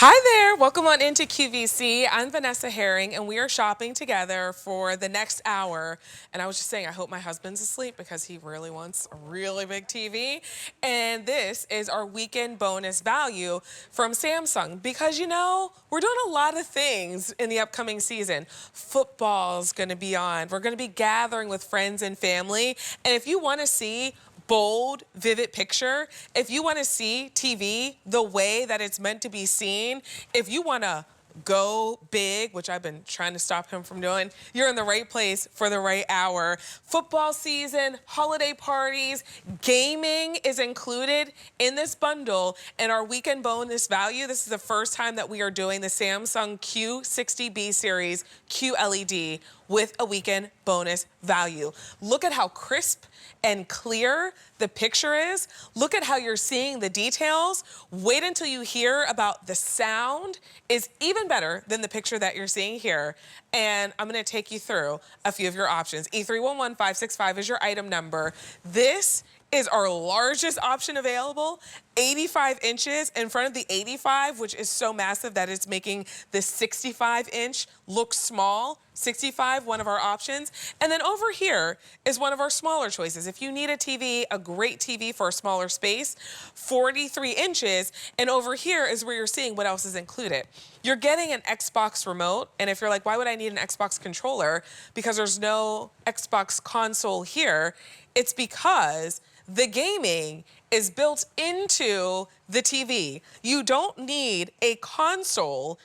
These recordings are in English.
Hi there, welcome on into QVC. I'm Vanessa Herring, and we are shopping together for the next hour. And I was just saying, I hope my husband's asleep because he really wants a really big TV. And this is our weekend bonus value from Samsung because we're doing a lot of things in the upcoming season. Football's going to be on, we're going to be gathering with friends and family. And if you want to see bold, vivid picture, if you want to see TV the way that it's meant to be seen, if you want to go big, which I've been trying to stop him from doing, you're in the right place for the right hour. Football season, holiday parties, gaming is included in this bundle and our weekend bonus value. This is the first time that we are doing the Samsung Q60B series QLED with a weekend bonus value. Look at how crisp and clear the picture is. Look at how you're seeing the details. Wait until you hear about the sound is even better than the picture that you're seeing here. And I'm gonna take you through a few of your options. E311565 is your item number. This is our largest option available, 85 inches in front of the 85, which is so massive that it's making the 65-inch look small. 65, one of our options. And then over here is one of our smaller choices. If you need a TV, a great TV for a smaller space, 43 inches. And over here is where you're seeing what else is included. You're getting an Xbox remote. And if you're like, why would I need an Xbox controller? Because there's no Xbox console here. It's because the gaming is built into the TV. You don't need a console.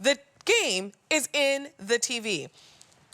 The game is in the TV.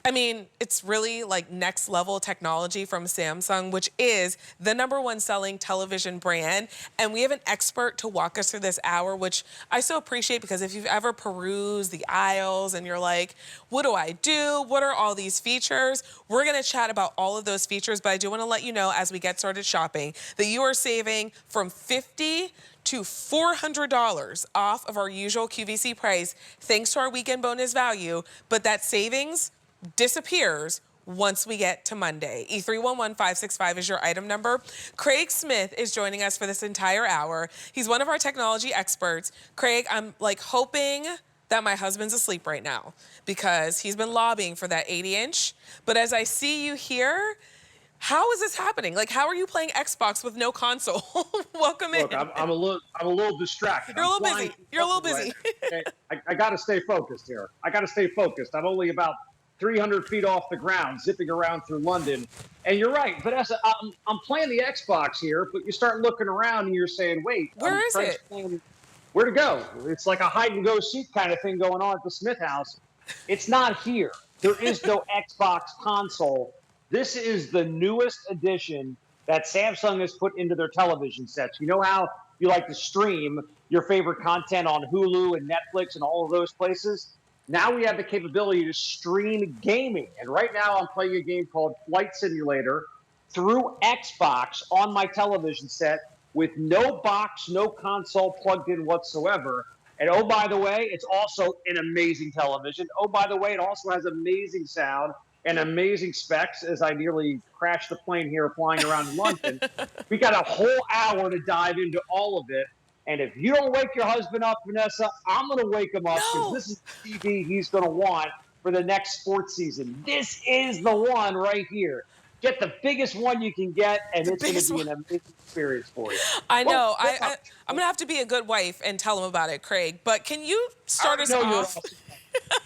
I mean, it's really like next level technology from Samsung, which is the #1 selling television brand. And we have an expert to walk us through this hour, which I so appreciate because if you've ever perused the aisles and you're like, what do I do? What are all these features? We're gonna chat about all of those features, but I do wanna let you know as we get started shopping that you are saving from $50 to $400 off of our usual QVC price thanks to our weekend bonus value, but that savings disappears once we get to Monday. E311565 is your item number. Craig Smith is joining us for this entire hour. He's one of our technology experts. Craig, I'm like hoping that my husband's asleep right now because he's been lobbying for that 80-inch. But as I see you here, how is this happening? Like, how are you playing Xbox with no console? Welcome in. Look, I'm a little distracted. You're a I'm little flying busy. You're a little right busy. now. Okay? I got to stay focused here. I got to stay focused. I'm only about 300 feet off the ground, zipping around through London. And you're right, Vanessa. I'm playing the Xbox here, but you start looking around and you're saying, "Wait, Where is Craig's it? playing. Where to go?" It's like a hide and go seek kind of thing going on at the Smith house. It's not here. There is no Xbox console. This is the newest addition that Samsung has put into their television sets. You know how you like to stream your favorite content on Hulu and Netflix and all of those places? Now we have the capability to stream gaming. And right now I'm playing a game called Flight Simulator through Xbox on my television set with no box, no console plugged in whatsoever. And oh, by the way, it's also an amazing television. Oh, by the way, it also has amazing sound and amazing specs as I nearly crashed the plane here flying around in London. We got a whole hour to dive into all of it. And if you don't wake your husband up, Vanessa, I'm going to wake him up because No. this is the TV he's going to want for the next sports season. This is the one right here. Get the biggest one you can get, and The it's going to biggest be one. an amazing experience for you. I Well, know. look, I'm gonna have to be a good wife and tell him about it, Craig. But can you I start already us know you're an off? awesome wife.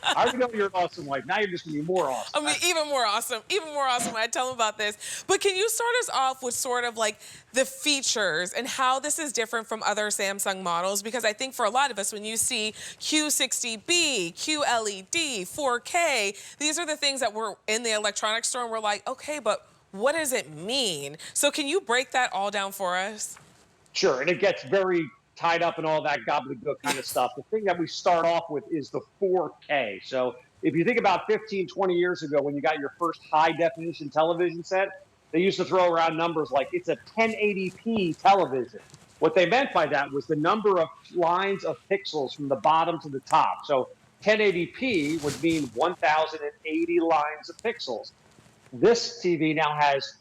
I already know you're an awesome wife. Now you're just going to be more I awesome. mean, even more awesome. Even more awesome when I tell him about this. But can you start us off with sort of like the features and how this is different from other Samsung models? Because I think for a lot of us, when you see Q60B, QLED, 4K, these are the things that we're in the electronics store and we're like, okay, but what does it mean? So can you break that all down for us? Sure, and it gets very tied up in all that gobbledygook kind of stuff. The thing that we start off with is the 4K. So if you think about 15, 20 years ago when you got your first high definition television set, they used to throw around numbers like it's a 1080p television. What they meant by that was the number of lines of pixels from the bottom to the top. So 1080p would mean 1080 lines of pixels. This TV now has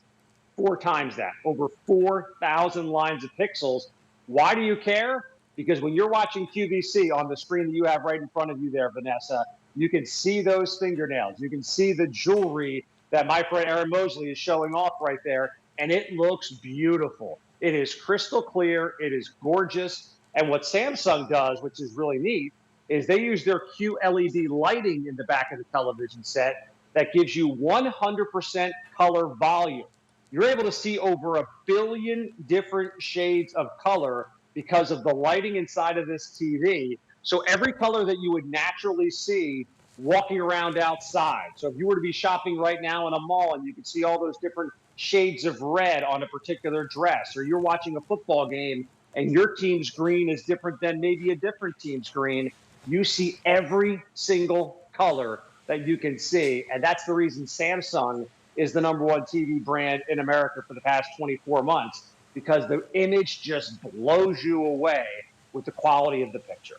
four times that, over 4,000 lines of pixels. Why do you care? because when you're watching QVC on the screen that you have right in front of you there, Vanessa, you can see those fingernails. You can see the jewelry that my friend Aaron Mosley is showing off right there, and it looks beautiful. It is crystal clear. It is gorgeous. And what Samsung does, which is really neat, is they use their QLED lighting in the back of the television set that gives you 100% color volume. You're able to see over 1 billion different shades of color because of the lighting inside of this TV. So every color that you would naturally see walking around outside. So if you were to be shopping right now in a mall and you could see all those different shades of red on a particular dress, or you're watching a football game and your team's green is different than maybe a different team's green, you see every single color that you can see. And that's the reason Samsung is the #1 TV brand in America for the past 24 months, because the image just blows you away with the quality of the picture.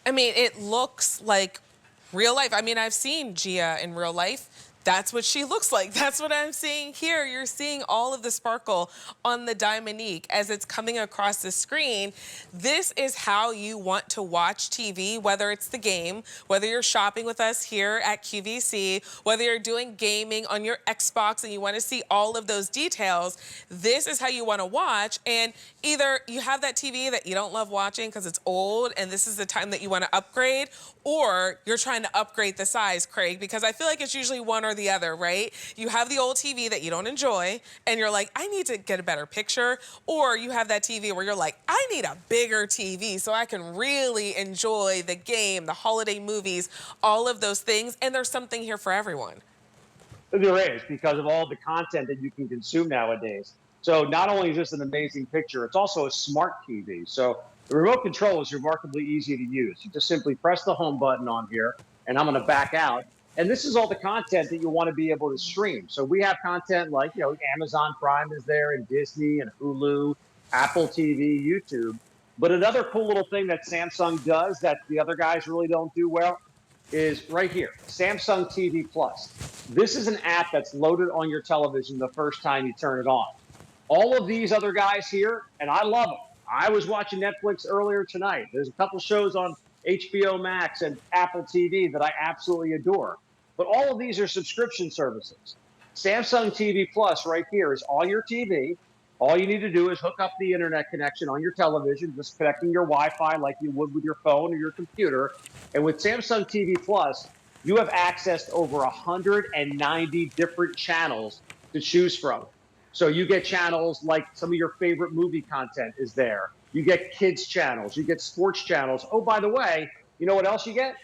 I mean, it looks like real life. I mean, I've seen Gia in real life. That's what she looks like. That's what I'm seeing here. You're seeing all of the sparkle on the Diamonique as it's coming across the screen. This is how you want to watch TV, whether it's the game, whether you're shopping with us here at QVC, whether you're doing gaming on your Xbox and you want to see all of those details. This is how you want to watch. And either you have that TV that you don't love watching because it's old and this is the time that you want to upgrade, or you're trying to upgrade the size, Craig, because I feel like it's usually one or the other, right? You have the old TV that you don't enjoy and you're like, I need to get a better picture, or you have that TV where you're like, I need a bigger TV so I can really enjoy the game, the holiday movies, all of those things, and there's something here for everyone. There is, because of all the content that you can consume nowadays. So not only is this an amazing picture, it's also a smart TV. So the remote control is remarkably easy to use. You just simply press the home button on here, and I'm going to back out. And this is all the content that you want to be able to stream. So we have content like, Amazon Prime is there, and Disney and Hulu, Apple TV, YouTube. But another cool little thing that Samsung does that the other guys really don't do well is right here, Samsung TV Plus. This is an app that's loaded on your television the first time you turn it on. All of these other guys here, and I love them. I was watching Netflix earlier tonight. There's a couple shows on HBO Max and Apple TV that I absolutely adore. But all of these are subscription services. Samsung TV Plus right here is all your TV. All you need to do is hook up the internet connection on your television, just connecting your Wi-Fi like you would with your phone or your computer. And with Samsung TV Plus, you have access to over 190 different channels to choose from. So you get channels like some of your favorite movie content is there. You get kids channels, you get sports channels. Oh, by the way, you know what else you get?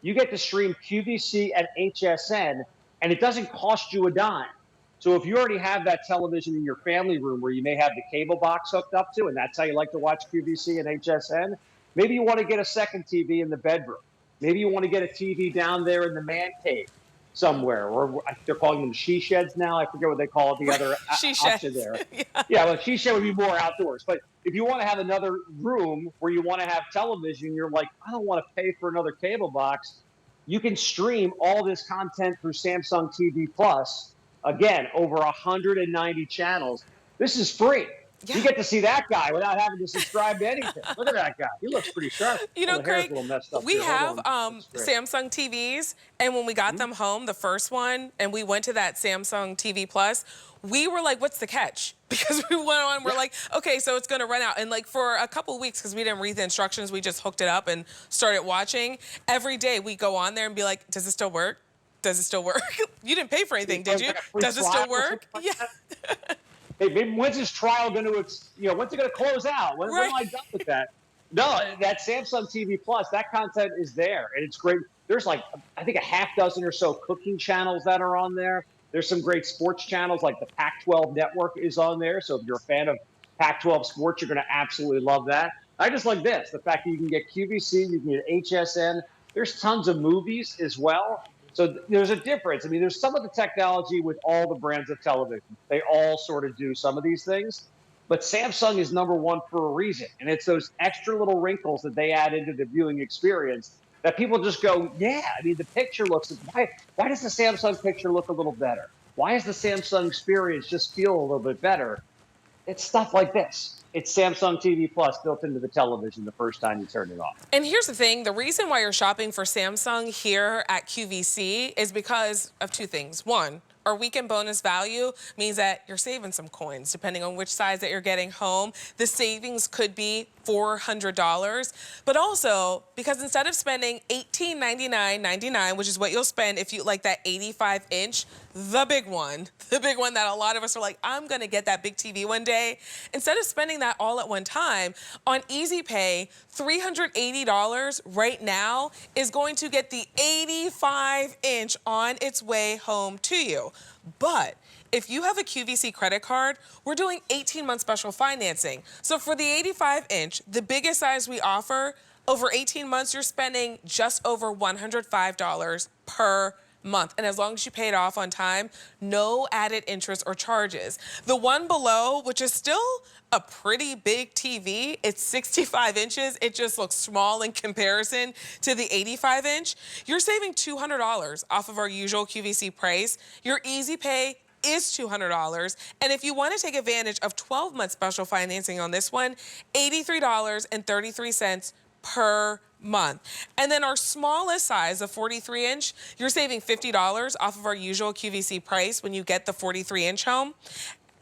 You get to stream QVC and HSN, and it doesn't cost you a dime. So if you already have that television in your family room where you may have the cable box hooked up to, and that's how you like to watch QVC and HSN, maybe you want to get a second TV in the bedroom. Maybe you want to get a TV down there in the man cave somewhere, or they're calling them she sheds now. I forget what they call it, the other option there. Yeah, well, she shed would be more outdoors. But if you want to have another room where you want to have television, you're like, I don't want to pay for another cable box. You can stream all this content through Samsung TV Plus. Again, over 190 channels. This is free. Yeah. You get to see that guy without having to subscribe to anything. Look at that guy. He looks pretty sharp. Craig, we have Samsung TVs, and when we got them home, the first one, and we went to that Samsung TV Plus, we were like, what's the catch? Because we went on, we're like, okay, so it's going to run out. And like for a couple of weeks, because we didn't read the instructions, we just hooked it up and started watching. Every day we go on there and be like, does it still work? Does it still work? You didn't pay for anything, did you? Does it still work? Yeah. Hey, maybe when's this trial going to, when's it going to close out? When am I done with that? No, that Samsung TV Plus, that content is there, and it's great. There's like, I think a half dozen or so cooking channels that are on there. There's some great sports channels, like the Pac-12 network is on there. So if you're a fan of Pac-12 sports, you're going to absolutely love that. I just like this, the fact that you can get QVC, you can get HSN. There's tons of movies as well. So there's a difference. I mean, there's some of the technology with all the brands of television. They all sort of do some of these things. But Samsung is #1 for a reason. And it's those extra little wrinkles that they add into the viewing experience that people just go, yeah, I mean, the picture looks, why does the Samsung picture look a little better? Why does the Samsung experience just feel a little bit better? It's stuff like this. It's Samsung TV Plus built into the television the first time you turn it on. And here's the thing, the reason why you're shopping for Samsung here at QVC is because of two things. One, our weekend bonus value means that you're saving some coins depending on which size that you're getting home. The savings could be $400, but also because instead of spending $1899.99, which is what you'll spend if you like that 85-inch, the big one that a lot of us are like, I'm gonna get that big TV one day. Instead of spending that all at one time, on Easy Pay, $380 right now is going to get the 85-inch on its way home to you. But if you have a QVC credit card, we're doing 18-month special financing. So for the 85-inch, the biggest size we offer, over 18 months, you're spending just over $105 per month. And as long as you pay it off on time, no added interest or charges. The one below, which is still a pretty big TV, it's 65 inches. It just looks small in comparison to the 85-inch. You're saving $200 off of our usual QVC price. Your Easy Pay is $200. And if you want to take advantage of 12-month special financing on this one, $83.33 per month. And then our smallest size, the 43-inch, you're saving $50 off of our usual QVC price when you get the 43-inch home.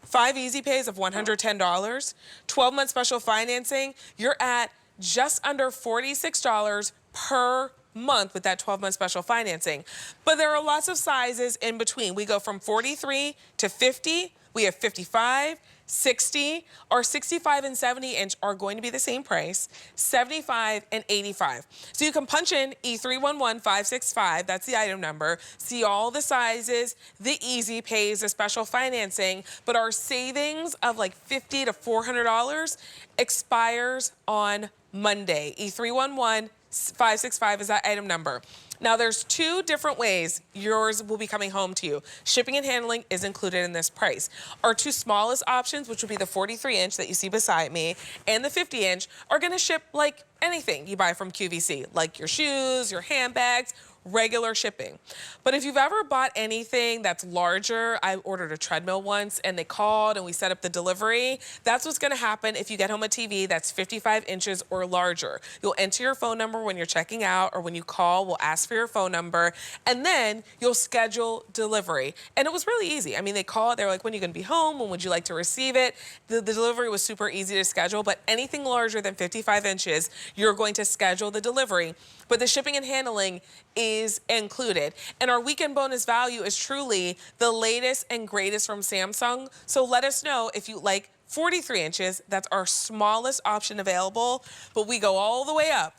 5 Easy Pays of $110, 12-month special financing, you're at just under $46 per month with that 12-month special financing. But there are lots of sizes in between. We go from 43 to 50. We have 55, 60, or 65 and 70-inch are going to be the same price, 75 and 85. So you can punch in E311565, that's the item number, see all the sizes, the Easy Pays, the special financing, but our savings of like $50 to $400 expires on Monday. E311565 is that item number. Now, there's two different ways yours will be coming home to you. Shipping and handling is included in this price. Our two smallest options, which would be the 43-inch that you see beside me and the 50-inch, are going to ship like anything you buy from QVC, like your shoes, your handbags, regular shipping. But if you've ever bought anything that's larger, I ordered a treadmill once and they called and we set up the delivery. That's what's gonna happen if you get home a TV that's 55 inches or larger. You'll enter your phone number when you're checking out, or when you call, we'll ask for your phone number, and then you'll schedule delivery. And it was really easy. I mean, they called, they're like, when are you gonna be home? When would you like to receive it? The delivery was super easy to schedule, but anything larger than 55 inches, you're going to schedule the delivery. But the shipping and handling is included. And our weekend bonus value is truly the latest and greatest from Samsung. So let us know if you like 43 inches. That's our smallest option available. But we go all the way up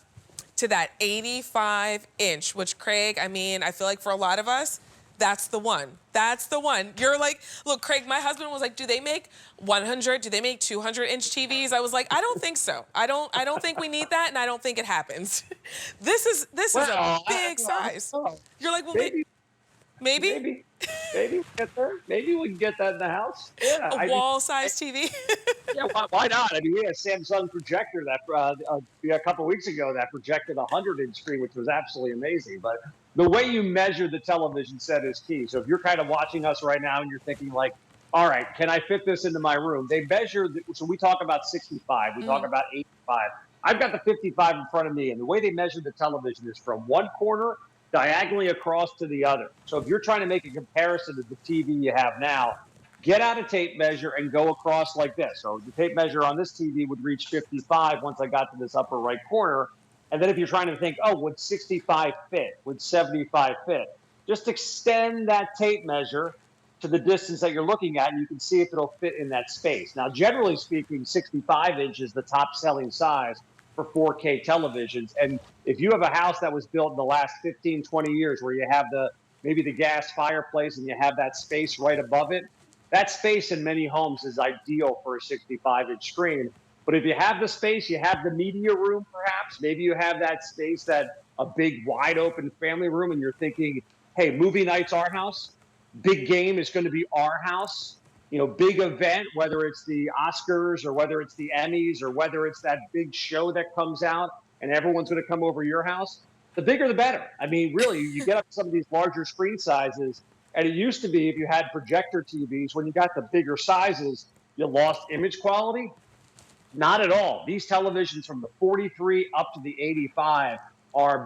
to that 85-inch, which, Craig, I mean, I feel like for a lot of us, that's the one. That's the one. You're like, look, Craig, my husband was like, do they make 100? Do they make 200-inch TVs? I was like, I don't think so. I don't think we need that, and I don't think it happens. This is a big size. You're like, well, maybe maybe we get there. Maybe we can get that in the house. Yeah, a wall-size TV. Yeah, why not? I mean, we had a Samsung projector that a couple of weeks ago that projected a 100-inch screen, which was absolutely amazing. But the way you measure the television set is key. So if you're kind of watching us right now and you're thinking like, all right, can I fit this into my room? They measure, so we talk about 65, we talk about 85. I've got the 55 in front of me, and the way they measure the television is from one corner diagonally across to the other. So if you're trying to make a comparison to the TV you have now, get out a tape measure and go across like this. So the tape measure on this TV would reach 55 once I got to this upper right corner. And then if you're trying to think, oh, would 65 fit? Would 75 fit? Just extend that tape measure to the distance that you're looking at, and you can see if it'll fit in that space. Now, generally speaking, 65 inch is the top selling size for 4K televisions. And if you have a house that was built in the last 15, 20 years where you have maybe the gas fireplace and you have that space right above it, that space in many homes is ideal for a 65-inch screen. But if you have the space, you have the media room perhaps, maybe you have that space, that a big wide open family room, and you're thinking, hey, movie night's our house, big game is going to be our house, big event, whether it's the Oscars or whether it's the Emmys or whether it's that big show that comes out and everyone's going to come over your house, the bigger the better. I mean, really, you get up to some of these larger screen sizes, and it used to be if you had projector TVs, when you got the bigger sizes, you lost image quality. Not at all. These televisions from the 43 up to the 85 are